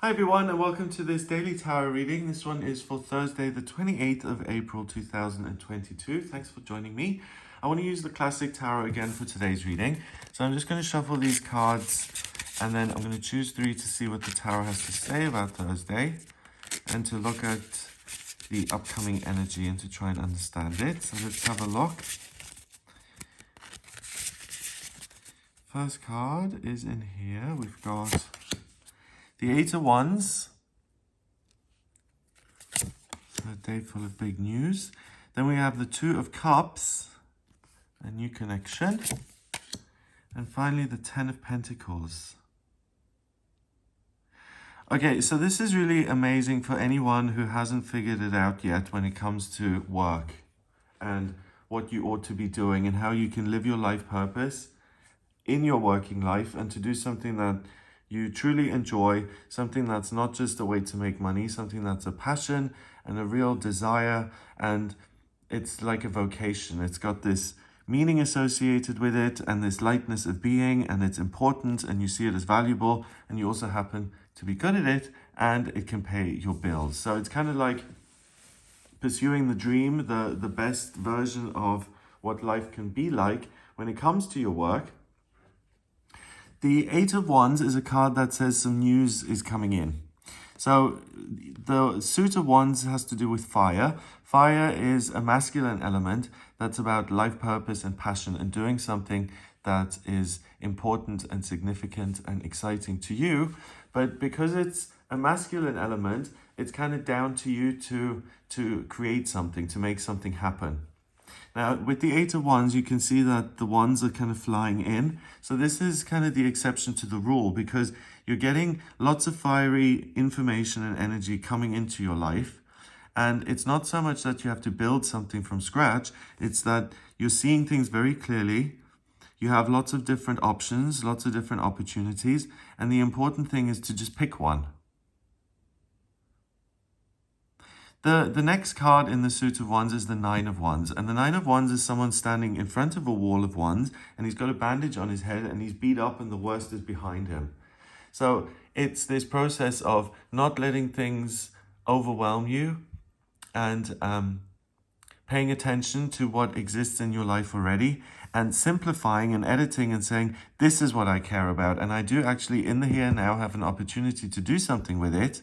Hi everyone and welcome to this daily tarot reading. This one is for Thursday the 28th of April 2022. Thanks for joining me. I want to use the classic tarot again for today's reading. So I'm just going to shuffle these cards and then I'm going to choose three to see what the tarot has to say about Thursday and to look at the upcoming energy and to try and understand it. So let's have a look. First card is in here. We've got the Eight of Wands. A day full of big news. Then we have the Two of Cups, a new connection. And finally, the Ten of Pentacles. Okay, so this is really amazing for anyone who hasn't figured it out yet when it comes to work and what you ought to be doing and how you can live your life purpose in your working life and to do something that you truly enjoy, something that's not just a way to make money, something that's a passion and a real desire, and it's like a vocation. It's got this meaning associated with it and this lightness of being, and it's important and you see it as valuable, and you also happen to be good at it and it can pay your bills. So it's kind of like pursuing the dream, the best version of what life can be like when it comes to your work. The Eight of Wands is a card that says some news is coming in. So the suit of wands has to do with fire. Fire is a masculine element that's about life purpose and passion and doing something that is important and significant and exciting to you. But because it's a masculine element, it's kind of down to you to create something, to make something happen. Now, with the Eight of Wands, you can see that the wands are kind of flying in. So this is kind of the exception to the rule because you're getting lots of fiery information and energy coming into your life. And it's not so much that you have to build something from scratch. It's that you're seeing things very clearly. You have lots of different options, lots of different opportunities. And the important thing is to just pick one. The next card in the suit of wands is the Nine of Wands. And the Nine of Wands is someone standing in front of a wall of wands and he's got a bandage on his head and he's beat up and the worst is behind him. So it's this process of not letting things overwhelm you and paying attention to what exists in your life already and simplifying and editing and saying, this is what I care about. And I do actually in the here and now have an opportunity to do something with it.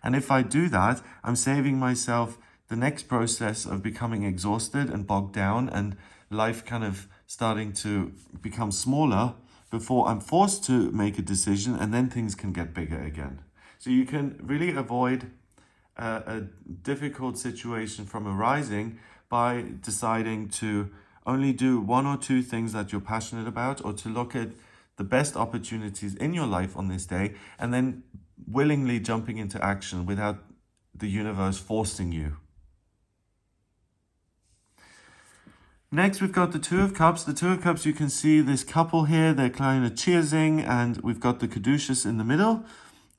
And if I do that, I'm saving myself the next process of becoming exhausted and bogged down and life kind of starting to become smaller before I'm forced to make a decision and then things can get bigger again. So you can really avoid a difficult situation from arising by deciding to only do one or two things that you're passionate about or to look at the best opportunities in your life on this day and then willingly jumping into action without the universe forcing you. Next, we've got the Two of Cups. The Two of Cups, you can see this couple here. They're kind of cheersing, and we've got the caduceus in the middle,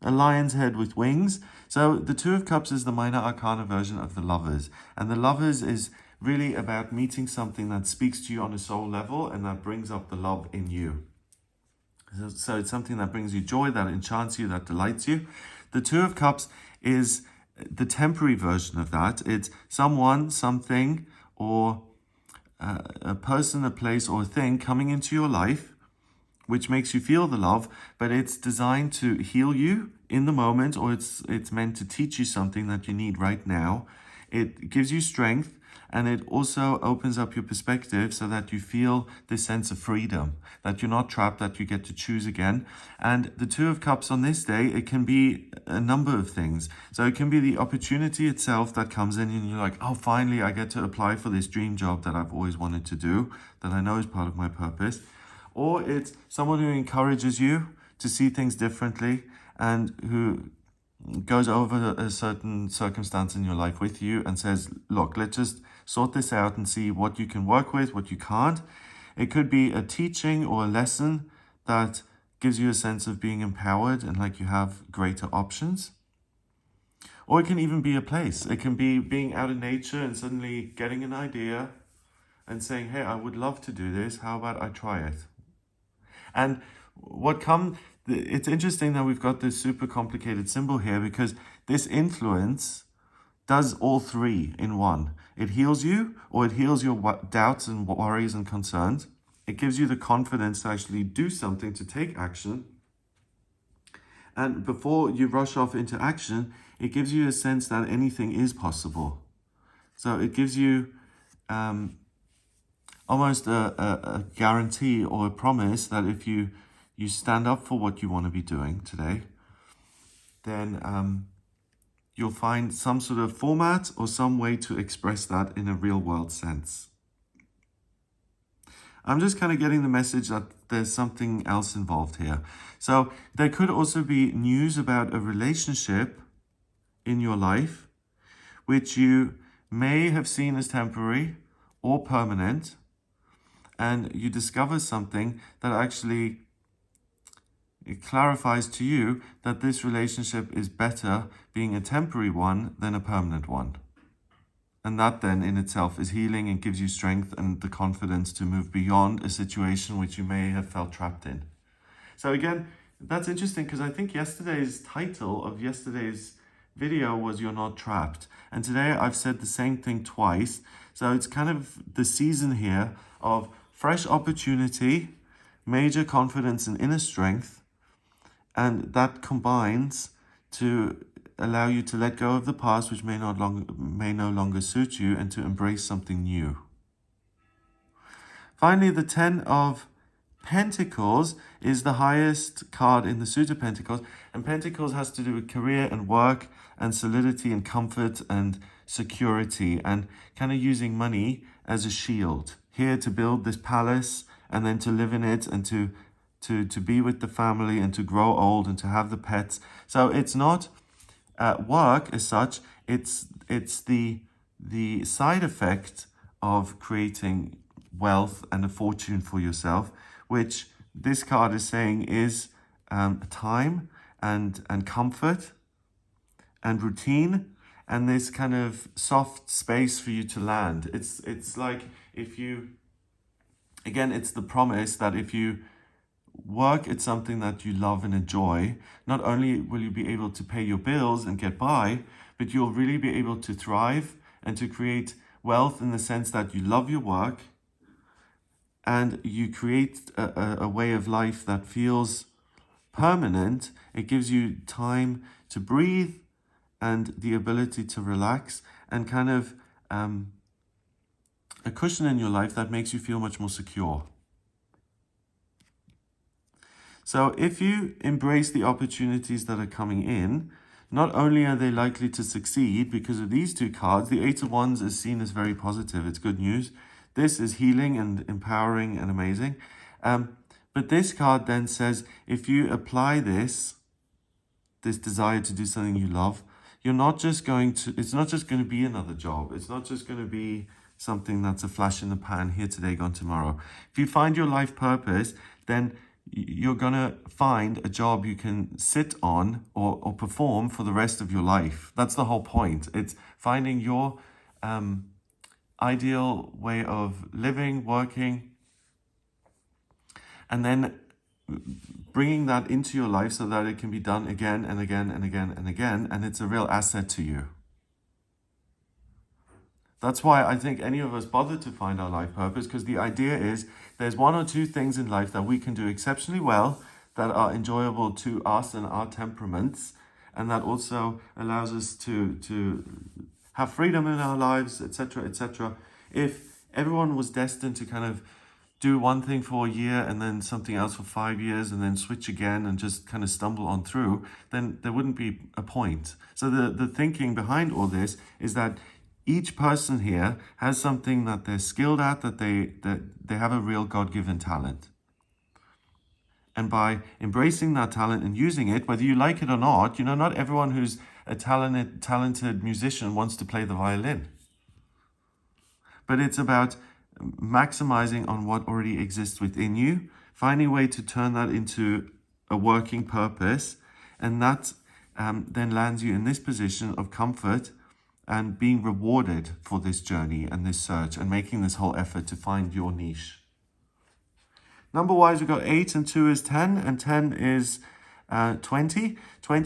a lion's head with wings. So the Two of Cups is the minor arcana version of the Lovers. And the Lovers is really about meeting something that speaks to you on a soul level and that brings up the love in you. So it's something that brings you joy, that enchants you, that delights you. The Two of Cups is the temporary version of that. It's someone, something, or a person, a place, or a thing coming into your life, which makes you feel the love, but it's designed to heal you in the moment, or it's meant to teach you something that you need right now. It gives you strength. And it also opens up your perspective so that you feel this sense of freedom, that you're not trapped, that you get to choose again. And the Two of Cups on this day, it can be a number of things. So it can be the opportunity itself that comes in and you're like, oh, finally, I get to apply for this dream job that I've always wanted to do, that I know is part of my purpose. Or it's someone who encourages you to see things differently and who goes over a certain circumstance in your life with you and says, look, let's just sort this out and see what you can work with, what you can't. It could be a teaching or a lesson that gives you a sense of being empowered and like you have greater options. Or it can even be a place. It can be being out in nature and suddenly getting an idea and saying, hey, I would love to do this. How about I try it? And it's interesting that we've got this super complicated symbol here, because this influence does all three in one. It heals you, or it heals your doubts and worries and concerns. It gives you the confidence to actually do something, to take action. And before you rush off into action, it gives you a sense that anything is possible. So it gives you almost a guarantee or a promise that if you stand up for what you want to be doing today, then you'll find some sort of format or some way to express that in a real world sense. I'm just kind of getting the message that there's something else involved here. So there could also be news about a relationship in your life, which you may have seen as temporary or permanent, and you discover something that actually it clarifies to you that this relationship is better being a temporary one than a permanent one. And that then in itself is healing and gives you strength and the confidence to move beyond a situation which you may have felt trapped in. So again, that's interesting, because I think yesterday's title of yesterday's video was "You're Not Trapped." And today I've said the same thing twice. So it's kind of the season here of fresh opportunity, major confidence and inner strength. And that combines to allow you to let go of the past, which may no longer suit you, and to embrace something new. Finally, the 10 of Pentacles is the highest card in the suit of Pentacles. And Pentacles has to do with career and work and solidity and comfort and security, and kind of using money as a shield. Here to build this palace and then to live in it and to be with the family and to grow old and to have the pets. So it's not work as such, it's the side effect of creating wealth and a fortune for yourself, which this card is saying is time and comfort and routine and this kind of soft space for you to land. It's like if you, again, it's the promise that if you work at something that you love and enjoy, not only will you be able to pay your bills and get by, but you'll really be able to thrive and to create wealth in the sense that you love your work and you create a way of life that feels permanent. It gives you time to breathe and the ability to relax and kind of a cushion in your life that makes you feel much more secure. So if you embrace the opportunities that are coming in, not only are they likely to succeed because of these two cards, the Eight of Wands is seen as very positive. It's good news. This is healing and empowering and amazing. But this card then says, if you apply this desire to do something you love, you're not just going to, it's not just going to be another job. It's not just going to be something that's a flash in the pan, here today, gone tomorrow. If you find your life purpose, then you're going to find a job you can sit on or perform for the rest of your life. That's the whole point. It's finding your ideal way of living, working, and then bringing that into your life so that it can be done again and again and again and again, and it's a real asset to you. That's why I think any of us bother to find our life purpose, because the idea is there's one or two things in life that we can do exceptionally well that are enjoyable to us and our temperaments, and that also allows us to have freedom in our lives, etc., etc. If everyone was destined to kind of do one thing for a year and then something else for 5 years and then switch again and just kind of stumble on through, then there wouldn't be a point. So the thinking behind all this is that each person here has something that they're skilled at, that they have a real God-given talent. And by embracing that talent and using it, whether you like it or not, not everyone who's a talented musician wants to play the violin. But it's about maximizing on what already exists within you, finding a way to turn that into a working purpose, and that then lands you in this position of comfort and being rewarded for this journey and this search and making this whole effort to find your niche. Number-wise, we've got 8 and 2 is 10, and 10 is 20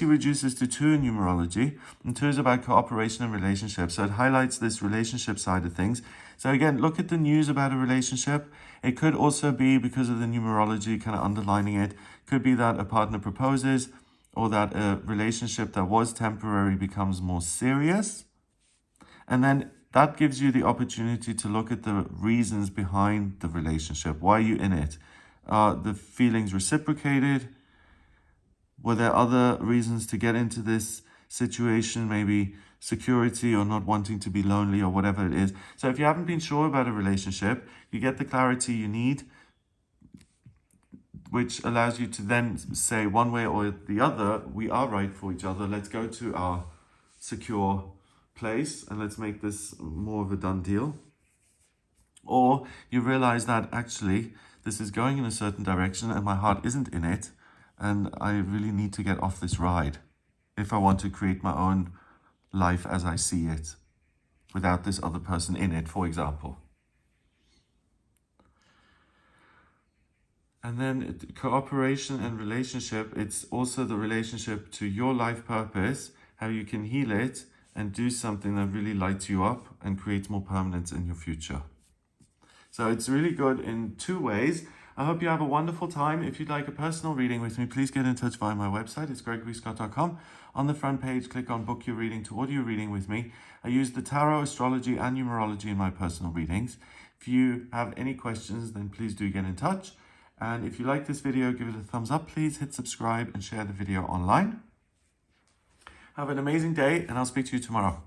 reduces to 2 in numerology, and 2 is about cooperation and relationships. So it highlights this relationship side of things. So again, look at the news about a relationship. It could also be, because of the numerology kind of underlining it, could be that a partner proposes, or that a relationship that was temporary becomes more serious. And then that gives you the opportunity to look at the reasons behind the relationship. Why are you in it? Are the feelings reciprocated? Were there other reasons to get into this situation? Maybe security, or not wanting to be lonely, or whatever it is. So if you haven't been sure about a relationship, you get the clarity you need, which allows you to then say one way or the other, we are right for each other. Let's go to our secure place and let's make this more of a done deal. Or you realize that actually this is going in a certain direction and my heart isn't in it, and I really need to get off this ride if I want to create my own life as I see it, without this other person in it, for example. And then cooperation and relationship, it's also the relationship to your life purpose, how you can heal it and do something that really lights you up and creates more permanence in your future. So it's really good in 2 ways. I hope you have a wonderful time. If you'd like a personal reading with me, please get in touch via my website. It's gregoryscott.com. On the front page, click on book your reading to order your reading with me. I use the tarot, astrology, and numerology in my personal readings. If you have any questions, then please do get in touch. And if you like this video, give it a thumbs up, please. Hit subscribe and share the video online. Have an amazing day, and I'll speak to you tomorrow.